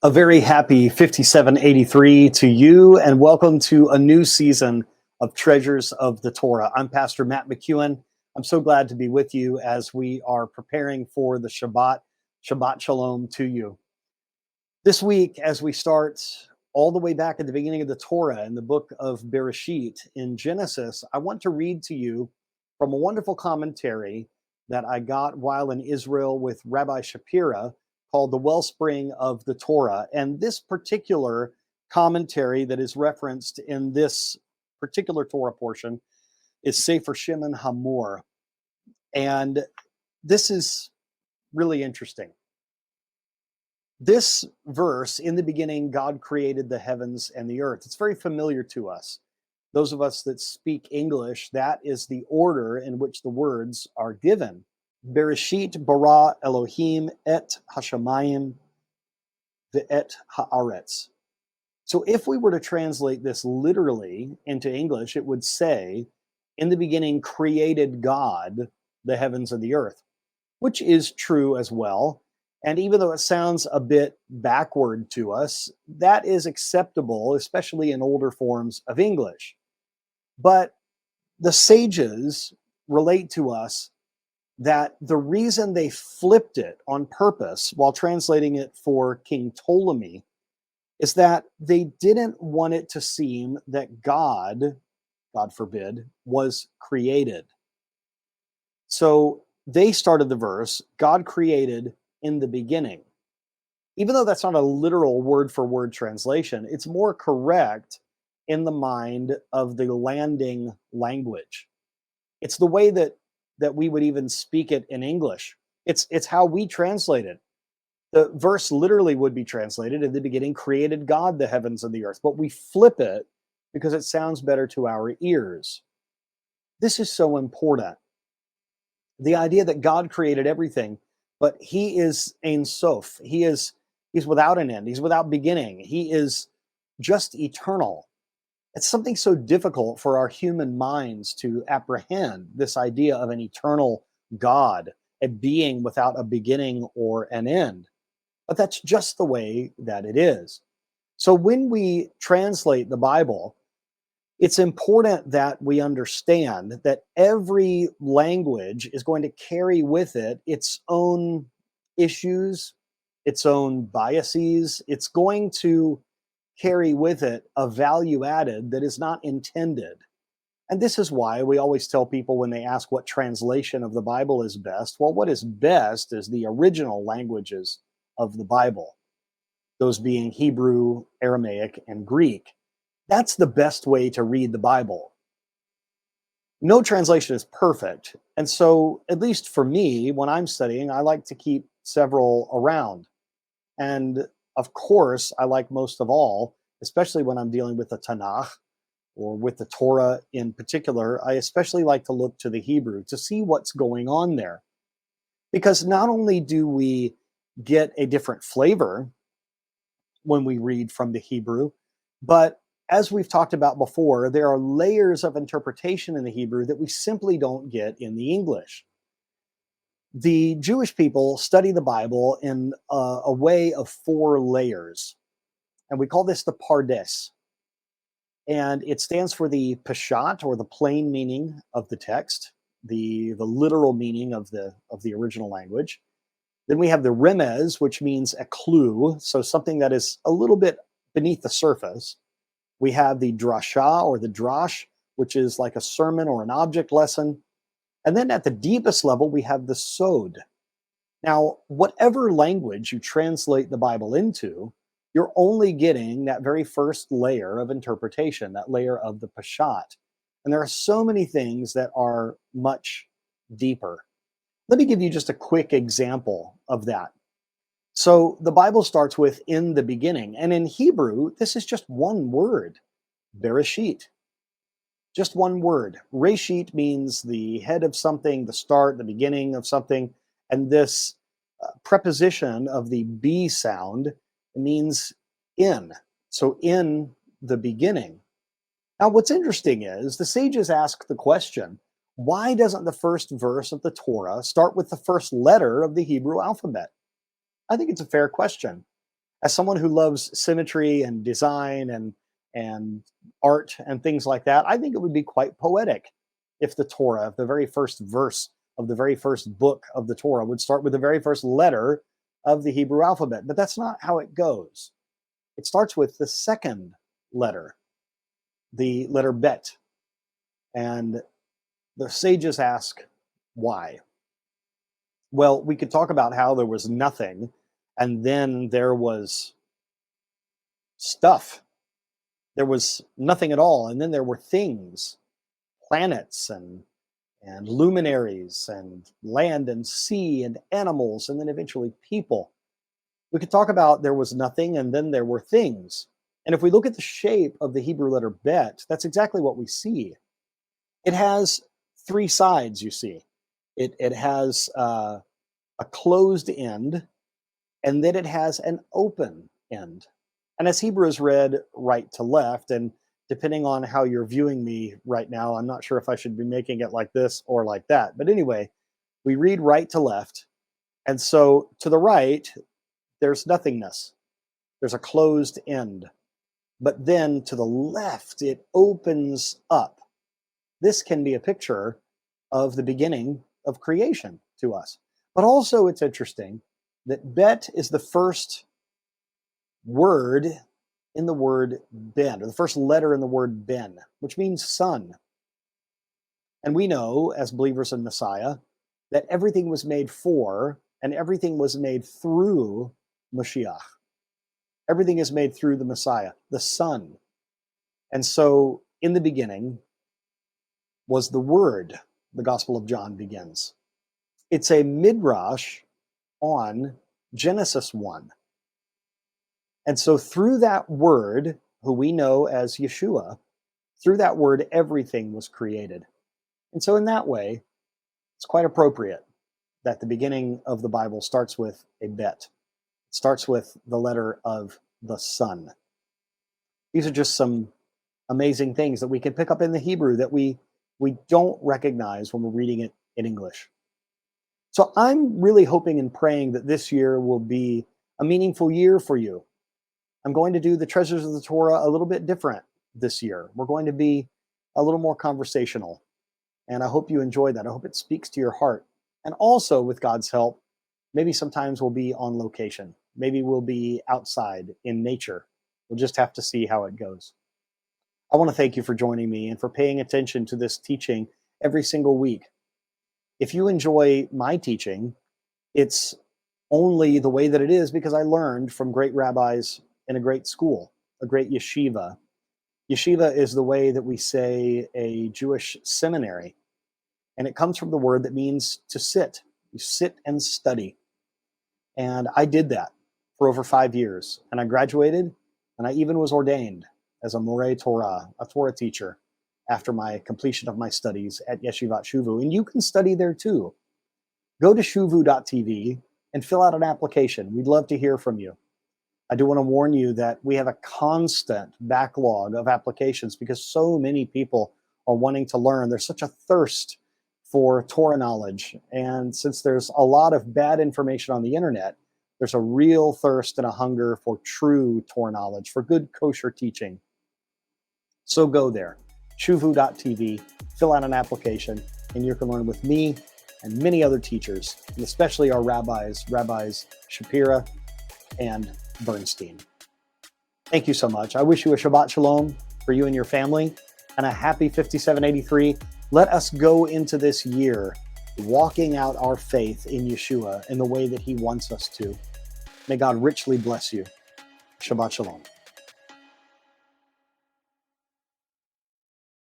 A very happy 5783 to you, and welcome to a new season of Treasures of the Torah. I'm Pastor Matt McEwen. I'm so glad to be with you as we are preparing for the Shabbat. Shabbat Shalom to you. This week, as we start all the way back at the beginning of the Torah in the book of Bere쉬t in Genesis, I want to read to you from a wonderful commentary that I got while in Israel with Rabbi Shapira called The Wellspring of the Torah. And this particular commentary that is referenced in this particular Torah portion is Sefer Shimon Hamor. And this is really interesting. This verse, in the beginning, God created the heavens and the earth. It's very familiar to us. Those of us that speak English, that is the order in which the words are given. Bereshit bara Elohim et hashamayim ve'et haaretz. So if we were to translate this literally into English, it would say, in the beginning created God the heavens and the earth, which is true as well. And even though it sounds a bit backward to us, that is acceptable, especially in older forms of English. But the sages relate to us that the reason they flipped it on purpose while translating it for King Ptolemy is that they didn't want it to seem that God, God forbid, was created. So they started the verse, God created in the beginning. Even though that's not a literal word for word translation, it's more correct in the mind of the landing language. It's the way that we would even speak it in English. It's how we translate it. The verse literally would be translated, in the beginning created God the heavens and the earth, but we flip it because it sounds better to our ears. This is so important. The idea that God created everything, but he is Ein Sof. He's without an end. He's without beginning. He is just eternal. It's something so difficult for our human minds to apprehend, this idea of an eternal God, a being without a beginning or an end. But that's just the way that it is. So when we translate the Bible, it's important that we understand that every language is going to carry with it its own issues, its own biases. It's going to carry with it a value added that is not intended. And this is why we always tell people when they ask what translation of the Bible is best, well, what is best is the original languages of the Bible, those being Hebrew, Aramaic, and Greek. That's the best way to read the Bible. No translation is perfect. And so, at least for me, when I'm studying, I like to keep several around. And of course, I like most of all, especially when I'm dealing with the Tanakh or with the Torah in particular, I especially like to look to the Hebrew to see what's going on there. Because not only do we get a different flavor when we read from the Hebrew, but as we've talked about before, there are layers of interpretation in the Hebrew that we simply don't get in the English. The Jewish people study the Bible in a way of 4 layers, and we call this the Pardes. And it stands for the Peshat, or the plain meaning of the text, the literal meaning of the original language. Then we have the Remez, which means a clue, so something that is a little bit beneath the surface. We have the Drasha, or the Drash, which is like a sermon or an object lesson. And then at the deepest level, we have the Sod. Now, whatever language you translate the Bible into, you're only getting that very first layer of interpretation, that layer of the Peshat. And there are so many things that are much deeper. Let me give you just a quick example of that. So the Bible starts with in the beginning. And in Hebrew, this is just one word, Bereshit. Just one word. Reshit means the head of something, the start, the beginning of something. And this preposition of the B sound means in. So in the beginning. Now, what's interesting is the sages ask the question, why doesn't the first verse of the Torah start with the first letter of the Hebrew alphabet? I think it's a fair question. As someone who loves symmetry and design and art and things like that, I think it would be quite poetic if the Torah, the very first verse of the very first book of the Torah, would start with the very first letter of the Hebrew alphabet. But that's not how it goes. It starts with the second letter, the letter Bet. And the sages ask, why? Well, we could talk about how there was nothing, and then there was stuff. There was nothing at all, and then there were things, planets and luminaries and land and sea and animals, and then eventually people. We could talk about there was nothing, and then there were things. And if we look at the shape of the Hebrew letter Bet, that's exactly what we see. It has three sides, you see. It has a closed end, and then it has an open end. And as Hebrew is read right to left, and depending on how you're viewing me right now, I'm not sure if I should be making it like this or like that. But anyway, we read right to left. And so to the right, there's nothingness. There's a closed end. But then to the left, it opens up. This can be a picture of the beginning of creation to us. But also it's interesting that Bet is the first word in the word Ben, or the first letter in the word Ben, which means son. And we know, as believers in Messiah, that everything was made for and everything was made through Mashiach. Everything is made through the Messiah, the Son. And so in the beginning was the Word, the Gospel of John begins. It's a midrash on Genesis 1. And so through that word, who we know as Yeshua, through that word, everything was created. And so in that way, it's quite appropriate that the beginning of the Bible starts with a Bet. It starts with the letter of the Son. These are just some amazing things that we can pick up in the Hebrew that we don't recognize when we're reading it in English. So I'm really hoping and praying that this year will be a meaningful year for you. I'm going to do the Treasures of the Torah a little bit different this year. We're going to be a little more conversational. And I hope you enjoy that. I hope it speaks to your heart. And also, with God's help, maybe sometimes we'll be on location. Maybe we'll be outside in nature. We'll just have to see how it goes. I want to thank you for joining me and for paying attention to this teaching every single week. If you enjoy my teaching, it's only the way that it is because I learned from great rabbis in a great school, a great yeshiva. Yeshiva is the way that we say a Jewish seminary. And it comes from the word that means to sit. You sit and study. And I did that for over 5 years. And I graduated, and I even was ordained as a Moreh Torah, a Torah teacher, after my completion of my studies at Yeshivat Shuvu. And you can study there too. Go to shuvu.tv and fill out an application. We'd love to hear from you. I do want to warn you that we have a constant backlog of applications because so many people are wanting to learn. There's such a thirst for Torah knowledge. And since there's a lot of bad information on the internet, there's a real thirst and a hunger for true Torah knowledge, for good kosher teaching. So go there, shuvu.tv, fill out an application, and you can learn with me and many other teachers, and especially our rabbis Shapira and Bernstein. Thank you so much. I wish you a Shabbat Shalom for you and your family, and a happy 5783. Let us go into this year walking out our faith in Yeshua in the way that he wants us to. May God richly bless you. Shabbat Shalom.